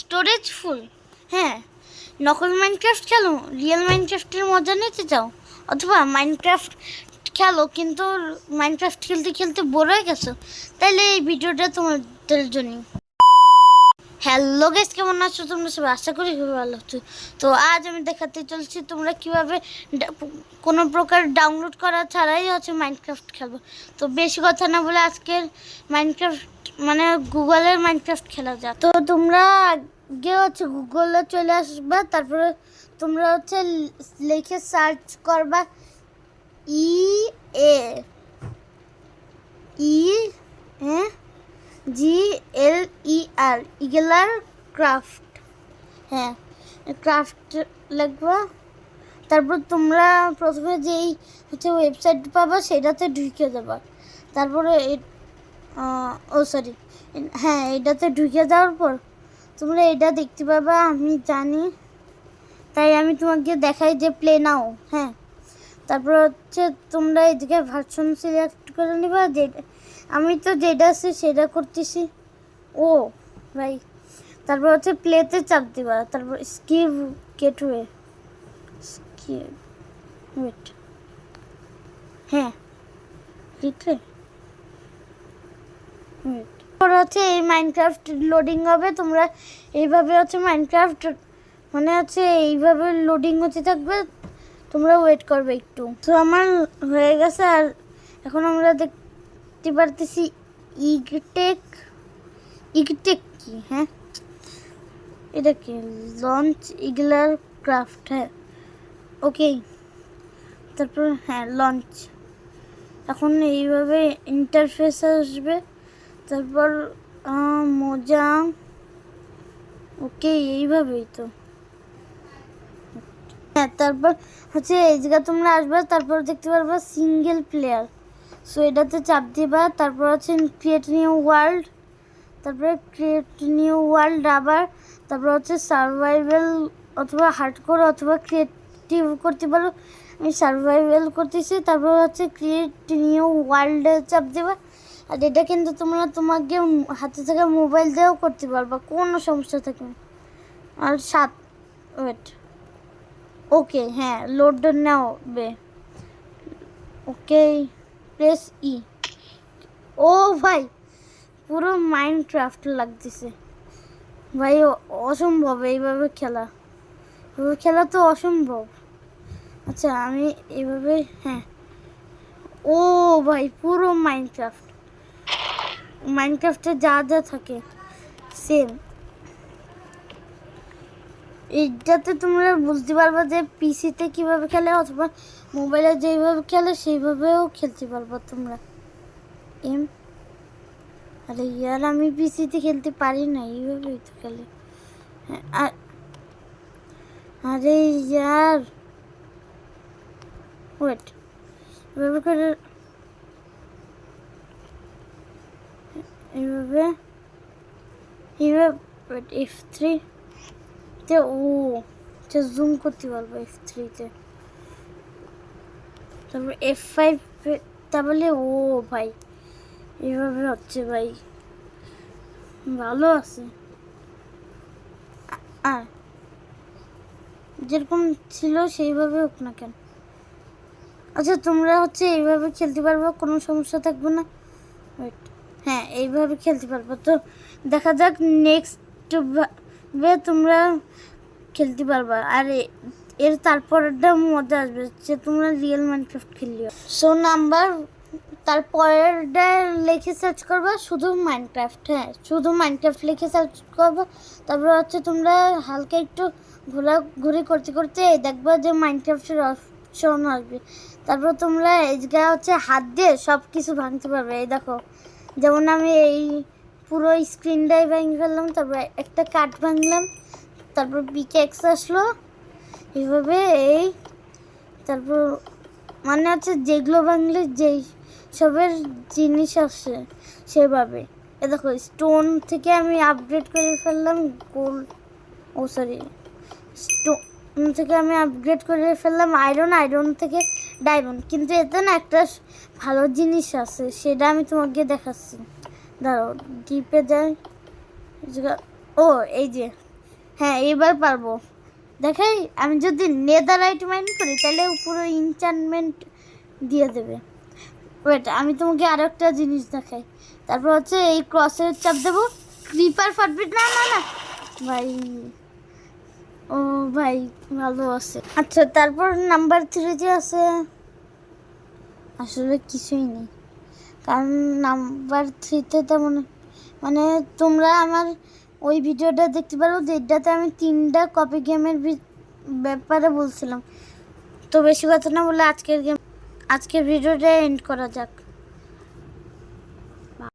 Storage full. হ্যাঁ, নকল Minecraft খেলো, রিয়েল মাইনক্রাফটের মজা নিতে চাও, অথবা মাইনক্রাফট খেলো কিন্তু মাইনক্রাফট খেলতে খেলতে বোর হয়ে গেছো, তাহলে এই ভিডিওটা তোমাদের জন্য। হ্যালো গাইস, কেমন আছো তোমরা সবাই? আশা করি খুবই ভালো আছো। তো আজ আমি দেখাতে চলছি তোমরা কিভাবে কোনো প্রকার ডাউনলোড করা ছাড়াই মাইনক্রাফট খেলবো। তো বেশি কথা না বলে আজকের মাইনক্রাফট মানে গুগলের মাইনক্রাফট খেলা যাক। তো তোমরা আগে গুগলে চলে আসবে, তারপরে তোমরা লিখে সার্চ করবা GLER ইগলার ক্রাফট। হ্যাঁ, ক্রাফট লিখবা। তারপর তোমরা প্রথমে যেই ওয়েবসাইট পাবা সেটাতে ঢুকে দেবা। তারপরে হ্যাঁ, এটাতে ঢুকে যাওয়ার পর তোমরা এটা দেখতে পাবা। আমি জানি তাই আমি তোমাকে দেখাই যে প্লে নাও। হ্যাঁ, তারপর তোমরা এদিকে ভার্সন সিলেক্ট করে নিবা। আমি তো যেটা আছে সেটা করতেছি। ও ভাই, তারপর প্লেতে চাপ দিবা, তারপর স্কিপ গেটওয়ে ওয়েট। হ্যাঁ, লিখলে এই মাইনক্রাফট লোডিং হবে। তোমরা এইভাবে মাইনক্রাফট মানে এইভাবে লোডিং হতে থাকবে, তোমরা ওয়েট করবে একটু। তো আমার হয়ে গেছে। আর এখন আমরা দেখতে পারতেছি ইগটেক কি। হ্যাঁ, এটা কি? লঞ্চ ইগলার ক্রাফট। হ্যাঁ, ওকে। তারপর হ্যাঁ, লঞ্চ। এখন এইভাবে ইন্টারফেস আসবে। তারপর মোজা। ওকে, এইভাবেই তো। হ্যাঁ, তারপর এই জায়গা তোমরা আসবে, তারপর দেখতে পারবা সিঙ্গেল প্লেয়ার। সো এটাতে চাপ দিবা। তারপর ক্রিয়েট নিউ ওয়ার্ল্ড, তারপরে ক্রিয়েট নিউ ওয়ার্ল্ড আবার। তারপর সার্ভাইভাল অথবা হার্ডকোর অথবা ক্রিয়েটিভ করতে পারো। আমি সার্ভাইভাল করতেছি। তারপর ক্রিয়েট নিউ ওয়ার্ল্ডে চাপ দেবা। আর এটা কিন্তু তোমরা তোমাকে হাতে থেকে মোবাইল দিয়েও করতে পারবা, কোনো সমস্যা থাকে না। আর ওয়েট, ওকে। হ্যাঁ, লোড নাও বে। ওকে, প্রেস ই। ও ভাই, পুরো মাইনক্রাফট লাগতেছে ভাই, অসম্ভব এইভাবে খেলা। খেলা তো অসম্ভব। আচ্ছা, আমি এইভাবে হ্যাঁ। ও ভাই, পুরো মাইনক্রাফটে যা যা থাকে সেম। এইটাতে তোমরা বুঝতে পারবা যে পিসিতে কিভাবে খেলে, অথবা মোবাইলে যেভাবে খেলে সেইভাবেও খেলতে পারবা তোমরা। আরে ইয়ার, আমি পিসিতে খেলতে পারি না, এইভাবেই তো খেলে। হ্যাঁ, আরে ইয়ার, ওয়েট, এভাবে করে এইভাবে F3 তে জুম করতে পারবো F3 তে। তারপর F5, তাহলে ভাই এইভাবে হচ্ছে ভাই, ভালো আছে। আর যেরকম ছিল সেইভাবে হোক না কেন। আচ্ছা, তোমরা এইভাবে খেলতে পারবো, কোনো সমস্যা থাকবে না। ওয়েট, হ্যাঁ, এইভাবে খেলতে পারবো। তো দেখা যাক নেক্সট তোমরা খেলতে পারবা। আর এর তারপরটা মজা আসবে যে তোমরা রিয়েল মাইনক্রাফট খেললিও। সো তারপরেরটা লিখে সার্চ করবা শুধু মাইনক্রাফট। হ্যাঁ, শুধু মাইনক্রাফট লিখে সার্চ করবা। তারপর তোমরা হালকা একটু ঘোরাঘুরি করতে করতে দেখবা যে মাইনক্রাফটের অপশন আসবে। তারপর তোমরা এই জায়গা হাত দিয়ে সব কিছু ভাঙতে পারবে। এই দেখো, যেমন আমি এই পুরো স্ক্রিনটাই ভেঙে ফেললাম, তারপর একটা কাঠ ভাঙলাম, তারপর পিকেক্স আসলো এইভাবে। তারপর মানে যেগুলো ভাঙলে যেই সবের জিনিস আসে সেভাবে। এ দেখো, স্টোন থেকে আমি আপগ্রেড করে ফেললাম গোল্ড। স্টোন থেকে আমি আপগ্রেড করে ফেললাম আয়রন থেকে ডায়মন্ড। কিন্তু এতে না একটা ভালো জিনিস আছে, সেটা আমি তোমাকে দেখাচ্ছি। দাঁড়াও, ডিপে যাই। ও এই যে, হ্যাঁ এবার পারবো। দেখাই, আমি যদি নেদাররাইট মাইন করি তাহলে পুরো ইনচান্টমেন্ট দিয়ে দেবে। ওয়েট, আমি তোমাকে আরো একটা জিনিস দেখাই। তারপর হচ্ছে এই ক্রসের চাপ দেবো, ক্রিপার ফাটবে। না না না ভাই, ও ভাই ভালো আছে। আচ্ছা, তারপর নাম্বার 3 যে আছে, আসলে কিছুই নেই, কারণ নাম্বার 3তে তেমন, মানে তোমরা আমার ওই ভিডিওটা দেখতে পারো যেটাতে আমি 3টা কপি গেমের ব্যাপারে বলছিলাম। তো বেশি কথা না বলে আজকের ভিডিওটা এন্ড করা যাক।